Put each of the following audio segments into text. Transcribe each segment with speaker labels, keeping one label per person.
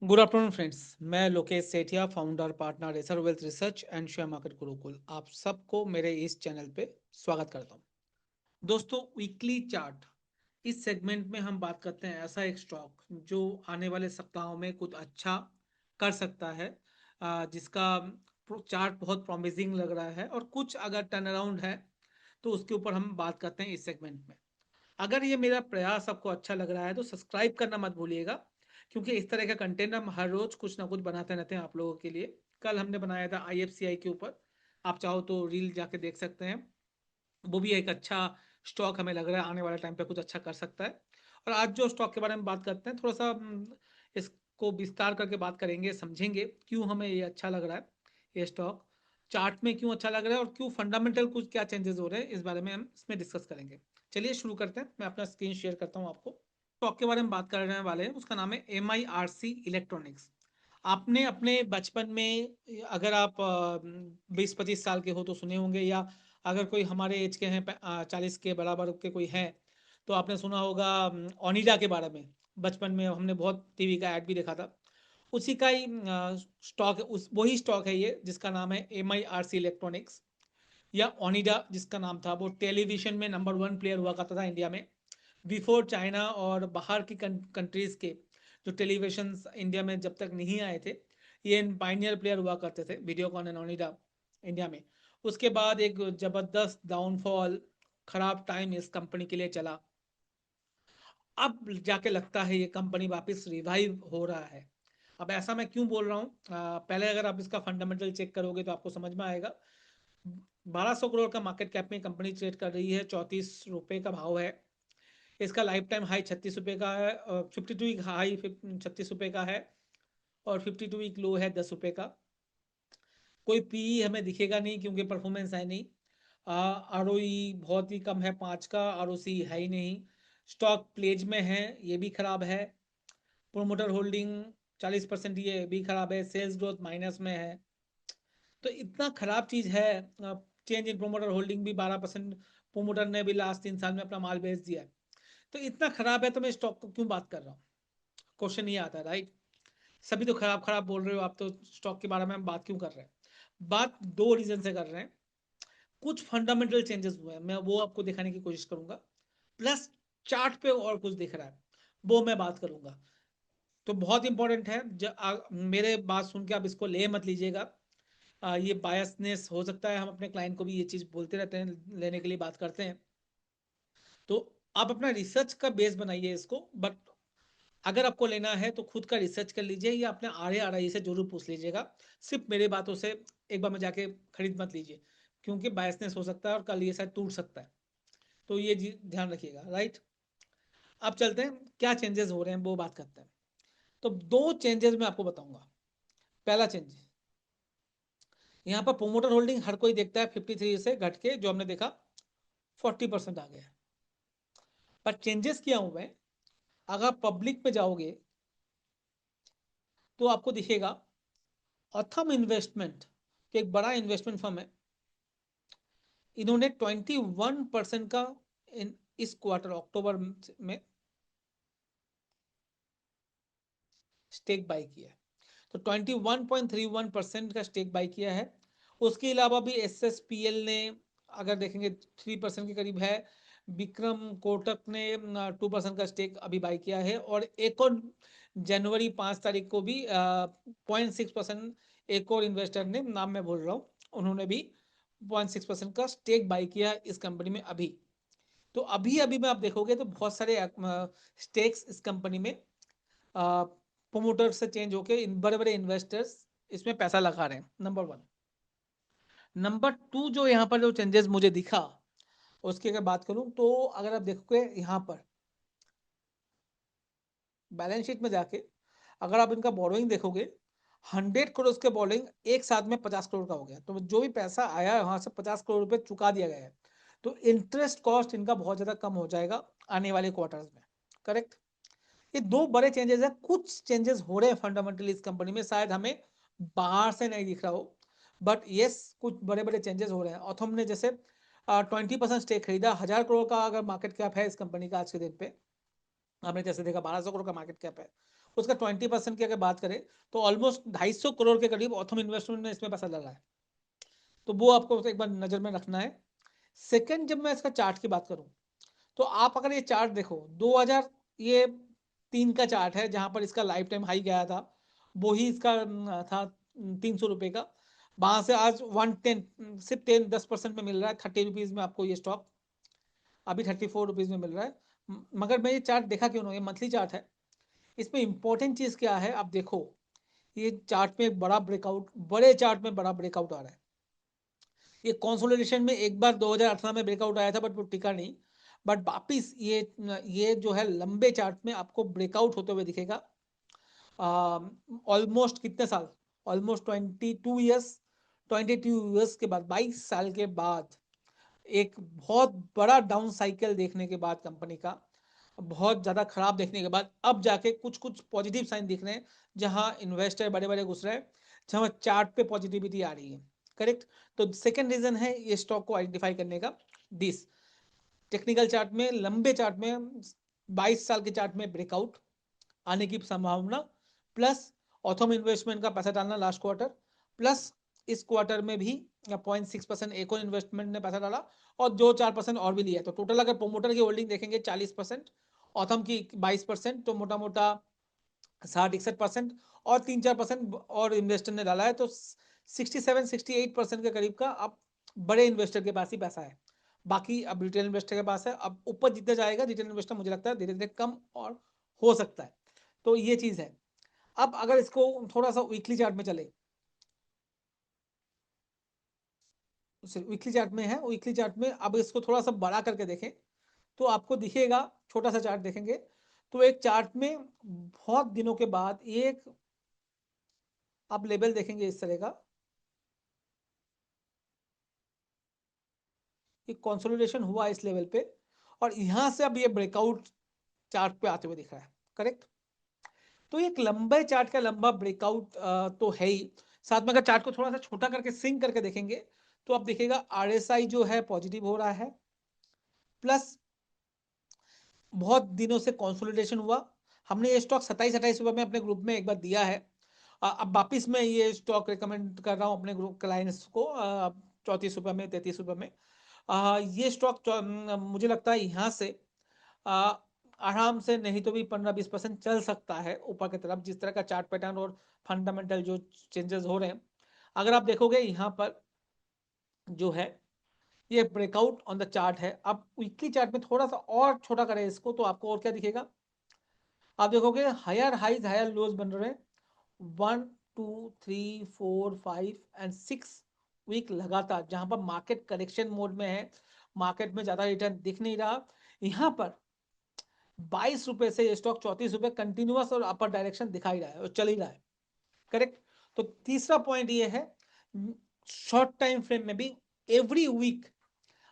Speaker 1: Good afternoon friends. मैं Lokesh Sethia, founder partner racer wealth research and share market Gurukul, आप सबको मेरे इस चैनल पे स्वागत करता हूं। दोस्तों, वीकली चार्ट इस सेगमेंट में हम बात करते हैं ऐसा एक स्टॉक जो आने वाले सप्ताहों में कुछ अच्छा कर सकता है, जिसका चार्ट बहुत प्रॉमिसिंग लग रहा है और कुछ अगर टर्न अराउंड है तो उसके ऊपर हम बात करते हैं इस सेगमेंट में। अगर ये मेरा प्रयास आपको अच्छा लग रहा है तो सब्सक्राइब करना मत भूलिएगा, क्योंकि इस तरह का कंटेंट हम हर रोज कुछ ना कुछ बनाते रहते हैं आप लोगों के लिए। कल हमने बनाया था आईएफसीआई के ऊपर, आप चाहो तो रील जाके देख सकते हैं। वो भी एक अच्छा स्टॉक हमें लग रहा है आने वाले टाइम पे कुछ अच्छा कर सकता है। और आज जो स्टॉक के बारे में बात करते हैं, थोड़ा सा इसको विस्तार करके बात करेंगे, समझेंगे क्यों हमें ये अच्छा लग रहा है, ये स्टॉक चार्ट में क्यों अच्छा लग रहा है और क्यों फंडामेंटल कुछ क्या चेंजेस हो रहे हैं, इस बारे में हम इसमें डिस्कस करेंगे। चलिए शुरू करते हैं। मैं अपना स्क्रीन शेयर करता हूँ आपको। स्टॉक के बारे में बात करने वाले हैं, उसका नाम है MIRC इलेक्ट्रॉनिक्स। आपने अपने बचपन में, अगर आप 20-25 साल के हो तो सुने होंगे, या अगर कोई हमारे एज के हैं 40 के बराबर के कोई हैं तो आपने सुना होगा ओनिडा के बारे में। बचपन में हमने बहुत टीवी का ऐड भी देखा था। उसी का ही स्टॉक, उस वही स्टॉक है ये, जिसका नाम है MIRC इलेक्ट्रॉनिक्स या ओनिडा जिसका नाम था। वो टेलीविजन में नंबर वन प्लेयर हुआ करता था इंडिया में, बिफोर चाइना और बाहर की कंट्रीज के जो टेलीविजन इंडिया में जब तक नहीं आए थे, ये पाइनियर प्लेयर हुआ करते थे वीडियोकॉन एंड ओनिडा इंडिया में। उसके बाद एक जबरदस्त डाउनफॉल, खराब टाइम इस कंपनी के लिए चला। अब जाके लगता है ये कंपनी वापस रिवाइव हो रहा है। अब ऐसा मैं क्यों बोल रहा हूँ, पहले अगर आप इसका फंडामेंटल चेक करोगे तो आपको समझ में आएगा। 1200 करोड़ का मार्केट कैप में कंपनी ट्रेड कर रही है, 34 रुपए का भाव है। इसका लाइफ टाइम हाई 36 रुपए का है, 52 वीक हाई 36 रुपए का है, और 52 वीक लो है 10 रुपए का। कोई पीई हमें दिखेगा नहीं क्योंकि परफॉर्मेंस है नहीं। ROE बहुत ही कम है, 5 का। ROC है ही नहीं। स्टॉक प्लेज में है, ये भी खराब है। प्रोमोटर होल्डिंग 40%, ये भी खराब है। सेल्स ग्रोथ माइनस में है। तो इतना खराब चीज है। चेंज इन प्रोमोटर होल्डिंग भी 12%, प्रोमोटर ने भी लास्ट 3 साल में अपना माल बेच दिया है। तो इतना खराब है तो मैं स्टॉक को क्यों बात कर रहा हूँ, क्वेश्चन ये आता है, राइट। सभी तो खराब खराब बोल रहे हो, आप तो स्टॉक के बारे में हम बात क्यों कर रहे हैं? बात दो रीजन से कर रहे हैं। कुछ फंडामेंटल चेंजेस हुए हैं, मैं वो आपको दिखाने की कोशिश करूंगा। प्लस चार्ट पे और कुछ दिख रहा है, वो मैं बात करूंगा। तो बहुत इंपॉर्टेंट है। मेरे बात सुन के आप इसको ले मत लीजिएगा। ये बायसनेस हो सकता है, हम अपने क्लाइंट को भी ये चीज बोलते रहते हैं, लेने के लिए बात करते हैं। तो आप अपना रिसर्च का बेस बनाइए इसको, बट अगर आपको लेना है तो खुद का रिसर्च कर लीजिए या अपने RA RI से जरूर पूछ लीजिएगा। सिर्फ मेरे बातों से एक बार में जाके खरीद मत लीजिए, क्योंकि बायसनेस हो सकता है और कल ये शायद टूट सकता है। तो ये ध्यान रखिएगा, राइट। अब चलते हैं क्या चेंजेस हो रहे हैं वो बात करते हैं। तो दो चेंजेस मैं आपको बताऊंगा। पहला चेंज, यहाँ पर प्रोमोटर होल्डिंग हर कोई देखता है 53 से घट के जो हमने देखा 40% आ गया है। पर चेंजेस क्या हुए हैं, अगर आप पब्लिक में जाओगे तो आपको दिखेगा। अथम इन्वेस्टमेंट, एक बड़ा इन्वेस्टमेंट फर्म है, इन्होंने 21% का इस क्वार्टर अक्टूबर में स्टेक बाई किया है। तो 21.31% का स्टेक बाई किया है। उसके अलावा भी SSPL ने, अगर देखेंगे, 3% के करीब है। विक्रम कोटक ने 2% का स्टेक अभी बाई किया है। और एक और जनवरी 5 तारीख को भी 0.6% एक और इन्वेस्टर ने, नाम मैं भूल रहा हूँ, उन्होंने भी 0.6% का स्टेक बाई किया इस कंपनी में अभी। तो अभी अभी में आप देखोगे तो बहुत सारे स्टेक्स इस कंपनी में प्रोमोटर से चेंज होके इन बड़े बड़े इन्वेस्टर्स इसमें पैसा लगा रहे हैं। Number one. नंबर टू, जो यहाँ पर जो चेंजेस मुझे दिखा उसकी अगर बात करूं तो अगर आप देखोगे यहाँ पर बैलेंस शीट में जाके, अगर आप इनका बोरोइंग देखोगे, 100 करोड़ के बोरोइंग एक साथ में 50 करोड़ का हो गया। तो जो भी पैसा आया है वहां से 50 करोड़ रुपए चुका दिया गया है। तो इंटरेस्ट कॉस्ट इनका बहुत ज्यादा कम हो जाएगा आने वाले क्वार्टर्स में। करेक्ट। ये दो बड़े चेंजेस है। कुछ चेंजेस हो रहे हैं फंडामेंटली इस कंपनी में, शायद हमें बाहर से नहीं दिख रहा हो, बट यस कुछ बड़े बड़े चेंजेस हो रहे हैं। और हमने जैसे 20% स्टेक खरीदा, 1000 करोड़ का अगर मार्केट कैप है इस कंपनी का आज के दिन पे, आपने जैसे देखा 1200 करोड़ का मार्केट कैप है। उसका 20% की अगर बात करें तो ऑलमोस्ट 250 करोड़ के करीब ऑथम इन्वेस्टमेंट ने इसमें पैसा डाला है। तो वो आपको एक बार नजर में रखना है। सेकंड, जब मैं इसका चार्ट की बात करूं तो आप अगर ये चार्ट देखो 2003 का चार्ट है जहां पर इसका लाइफ टाइम हाई गया था, वो ही इसका था 300 रुपए का। वहां से आज 110, सिर्फ 10% में मिल रहा है, 30 रुपीज में आपको ये स्टॉक अभी 34 रुपीज में मिल रहा है। मगर मैं ये चार्ट देखा क्यों ना, ये मंथली चार्ट है। इसमें इंपॉर्टेंट चीज क्या है, आप देखो ये चार्ट में एक बड़ा ब्रेकआउट, बड़े चार्ट में बड़ा ब्रेकआउट आ रहा है। ये कंसोलिडेशन में एक बार 2018 में ब्रेकआउट आया था बट वो टिका नहीं। बट वापिस ये जो है लंबे चार्ट में आपको ब्रेकआउट होते हुए दिखेगा। ऑलमोस्ट कितने साल, ऑलमोस्ट 22 ईयर्स, 22 ईयर्स के बाद, 22 साल के बाद एक बहुत बड़ा डाउन साइकिल देखने के बाद कंपनी का, बहुत ज्यादा खराब देखने के बाद अब जाके कुछ कुछ पॉजिटिव साइन दिख रहे हैं, जहां इन्वेस्टर बड़े बड़े घुस रहे हैं, जहां चार्ट पे पॉजिटिविटी आ रही है। करेक्ट। तो सेकंड रीजन है ये स्टॉक को आइडेंटिफाई करने का, दिस टेक्निकल चार्ट में, लंबे चार्ट में, 22 साल के चार्ट में ब्रेकआउट आने की संभावना, प्लस ऑथम इन्वेस्टमेंट का पैसा डालना लास्ट क्वार्टर, प्लस इस क्वार्टर में भी 0.6% एक और इन्वेस्टमेंट ने पैसा डाला और 2-4% और भी लिया। तो टोटल अगर प्रोमोटर की होल्डिंग देखेंगे 40%, ऑथम की 22%, तो मोटा मोटा 60-61% और 3-4% और इन्वेस्टर ने डाला है। तो 67-68% के करीब का अब बड़े इन्वेस्टर के पास ही पैसा है। बाकी अब रिटेल इन्वेस्टर के पास है। अब ऊपर जितने जाएगा रिटेल इन्वेस्टर, मुझे लगता है धीरे धीरे कम और हो सकता है। तो ये चीज है। अब अगर इसको थोड़ा सा वीकली चार्ट में चले, वीकली चार्ट में है, वीकली चार्ट में अब इसको थोड़ा सा बड़ा करके देखें तो आपको दिखेगा, छोटा सा चार्ट देखेंगे तो एक चार्ट में बहुत दिनों के बाद एक आप लेवल देखेंगे इस तरह का, एक कंसोलिडेशन हुआ इस लेवल पे और यहां से अब ये ब्रेकआउट चार्ट पे आते हुए दिख रहा है। करेक्ट। तो एक लंबे चार्ट का लंबा ब्रेकआउट तो है ही, साथ में अगर चार्ट को थोड़ा सा छोटा करके सिंक करके देखेंगे तो आप देखिएगा आरएसआई जो है पॉजिटिव हो रहा है, प्लस बहुत दिनों से कंसोलिडेशन हुआ। हमने ये स्टॉक 27-28 रुपए में अपने ग्रुप में एक बार दिया है। अब वापिस मैं ये स्टॉक रिकमेंड कर रहा हूँ अपने ग्रुप क्लाइंट्स को 34 रुपए में, 33 रुपए में। ये स्टॉक मुझे लगता है यहाँ से आ, आराम से नहीं तो भी 15-20% चल सकता है ऊपर की तरफ, जिस तरह का चार्ट पैटर्न और फंडामेंटल जो चेंजेस हो रहे हैं। अगर आप देखोगे यहाँ पर जो है ये ब्रेकआउट ऑन द चार्ट है। अब वीकली चार्ट में थोड़ा सा और छोटा करें इसको तो आपको और क्या दिखेगा, आप देखोगे हायर हाइज हायर लोज बन रहे हैं, 1 2 3 4 5 एंड 6 वीक लगातार, जहां पर मार्केट करेक्शन मोड में है, मार्केट में ज्यादा रिटर्न दिख नहीं रहा। यहां पर 22 रुपए से ये स्टॉक 34 रुपए कंटिन्यूअस और अपर डायरेक्शन दिखाई रहा है और चल ही रहा है। करेक्ट। तो तीसरा पॉइंट ये है, शॉर्ट टाइम फ्रेम में भी एवरी वीक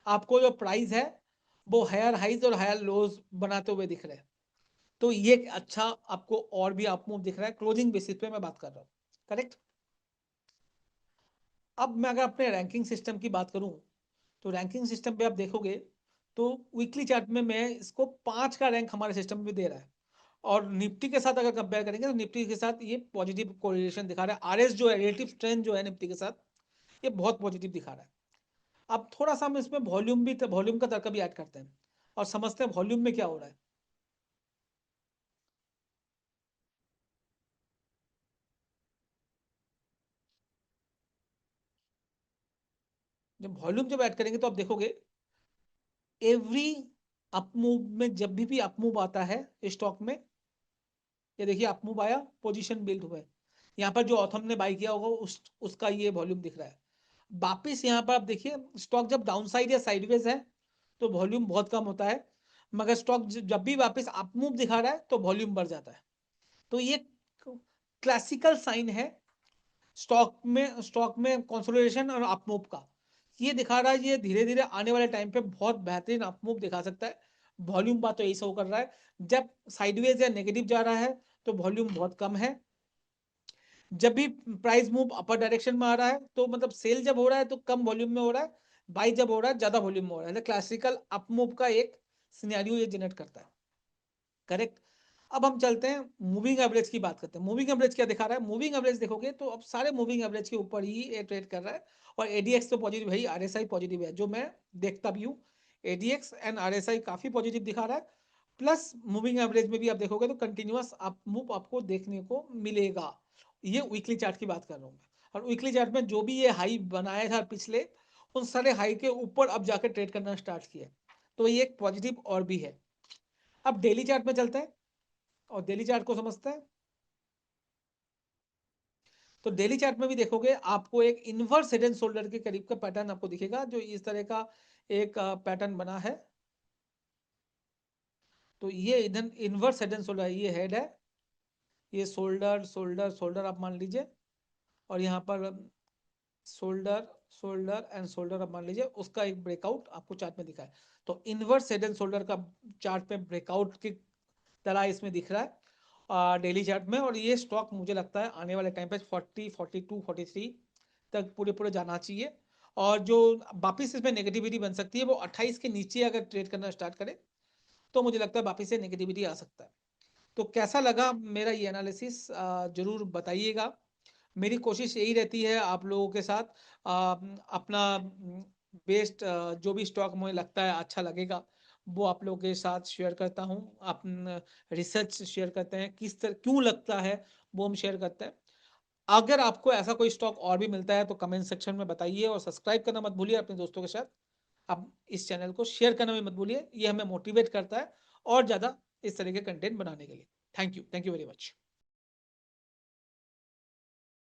Speaker 1: आपको जो प्राइस है वो हायर हाइज और हायर लोज बनाते हुए दिख रहे हैं। तो ये अच्छा आपको और भी अप मूव दिख रहा है क्लोजिंग बेसिस पे मैं बात कर रहा हूँ। करेक्ट। अब मैं अगर अपने रैंकिंग सिस्टम की बात करूं तो रैंकिंग सिस्टम पे आप देखोगे तो वीकली चार्ट में मैं इसको 5 का रैंक हमारे सिस्टम में दे रहा है। और निफ्टी के साथ अगर कंपेयर करेंगे तो निफ्टी के साथ ये पॉजिटिव कोरिलेशन दिखा रहा है, आरएस जो है रिलेटिव स्ट्रेंथ जो है निफ्टी के साथ ये बहुत पॉजिटिव दिखा रहा है। अब थोड़ा सा हम इसमें वॉल्यूम का तर्क भी ऐड करते हैं और समझते हैं वॉल्यूम में क्या हो रहा है। जब ऐड करेंगे तो आप देखोगे एवरी अप मूव में, जब भी अप मूव आता है स्टॉक में, ये देखिए अप मूव आया, पोजीशन बिल्ड हुआ है, यहाँ पर जो ऑथम ने बाई किया होगा उसका ये वॉल्यूम दिख रहा है। वापिस यहाँ पर आप देखिए स्टॉक जब डाउन साइड या साइडवेज है तो वॉल्यूम बहुत कम होता है, मगर स्टॉक जब भी वापस अप मूव दिखा रहा है तो वॉल्यूम बढ़ जाता है। तो ये क्लासिकल साइन है स्टॉक में कंसोलिडेशन और अपमूव का। ये दिखा रहा है ये धीरे धीरे आने वाले टाइम पे बहुत बेहतरीन अपमूव दिखा सकता है। वॉल्यूम बात तो यही शो कर रहा है, जब साइडवेज या नेगेटिव जा रहा है तो वॉल्यूम बहुत कम है, जब भी प्राइस मूव अपर डायरेक्शन में आ रहा है तो मतलब सेल जब हो रहा है तो कम वॉल्यूम में हो रहा है, बाई जब हो रहा है ज्यादा वॉल्यूम में हो रहा है। क्लासिकल अपमूव का एक सिनेरियो ये जनरेट करता है। करेक्ट। अब हम चलते हैं मूविंग एवरेज की बात करते हैं। मूविंग एवरेज क्या दिखा रहा है? मूविंग एवरेज देखोगे तो अब सारे मूविंग एवरेज के ऊपर ही ये ट्रेड कर रहा है और एडीएक्स तो पॉजिटिव है ही, आरएसआई पॉजिटिव है, जो मैं देखता भी हूँ। एडीएक्स एंड आरएसआई काफी पॉजिटिव दिखा रहा है। प्लस मूविंग एवरेज में भी आप देखोगे तो कंटिन्यूअस अप मूव आपको देखने को मिलेगा। ये वीकली चार्ट की बात कर रहा हूँ मैं। और वीकली चार्ट में जो भी ये हाई बनाया था पिछले, उन सारे हाई के ऊपर अब जाकर ट्रेड करना स्टार्ट किया, तो ये एक पॉजिटिव और भी है। अब डेली चार्ट में चलते हैं और डेली चार्ट को समझते हैं। तो डेली चार्ट में भी देखोगे आपको एक इनवर्स हेड एंड शोल्डर के करीब का पैटर्न आपको दिखेगा, जो इस तरह का एक पैटर्न बना है। तो ये इधर इनवर्स हेड एंड शोल्डर, ये हेड है, ये शोल्डर शोल्डर शोल्डर आप मान लीजिए, और यहाँ पर शोल्डर शोल्डर एंड शोल्डर आप मान लीजिए, उसका एक ब्रेकआउट आपको चार्ट में दिखा है। तो इनवर्स हेड एंड शोल्डर का चार्ट में ब्रेकआउट की तरह इसमें दिख रहा है डेली चार्ट में। और ये स्टॉक मुझे लगता है आने वाले टाइम पे 40 42 43 तक पूरे पूरे जाना चाहिए। और जो वापिस इसमें नेगेटिविटी बन सकती है वो 28 के नीचे अगर ट्रेड करना स्टार्ट करे तो मुझे लगता है वापिस से नेगेटिविटी आ सकता है। तो कैसा लगा मेरा ये एनालिसिस जरूर बताइएगा। मेरी कोशिश यही रहती है आप लोगों के साथ अपना बेस्ट जो भी स्टॉक मुझे लगता है अच्छा लगेगा वो आप लोगों के साथ शेयर करता हूँ। आप रिसर्च शेयर करते हैं, किस तरह क्यों लगता है वो हम शेयर करते हैं। अगर आपको ऐसा कोई स्टॉक और भी मिलता है तो कमेंट सेक्शन में बताइए, और सब्सक्राइब करना मत भूलिए अपने दोस्तों के साथ। आप इस चैनल को शेयर करना भी मत भूलिए, ये हमें मोटिवेट करता है और ज़्यादा इस तरह के कंटेंट बनाने के लिए। Thank you very much.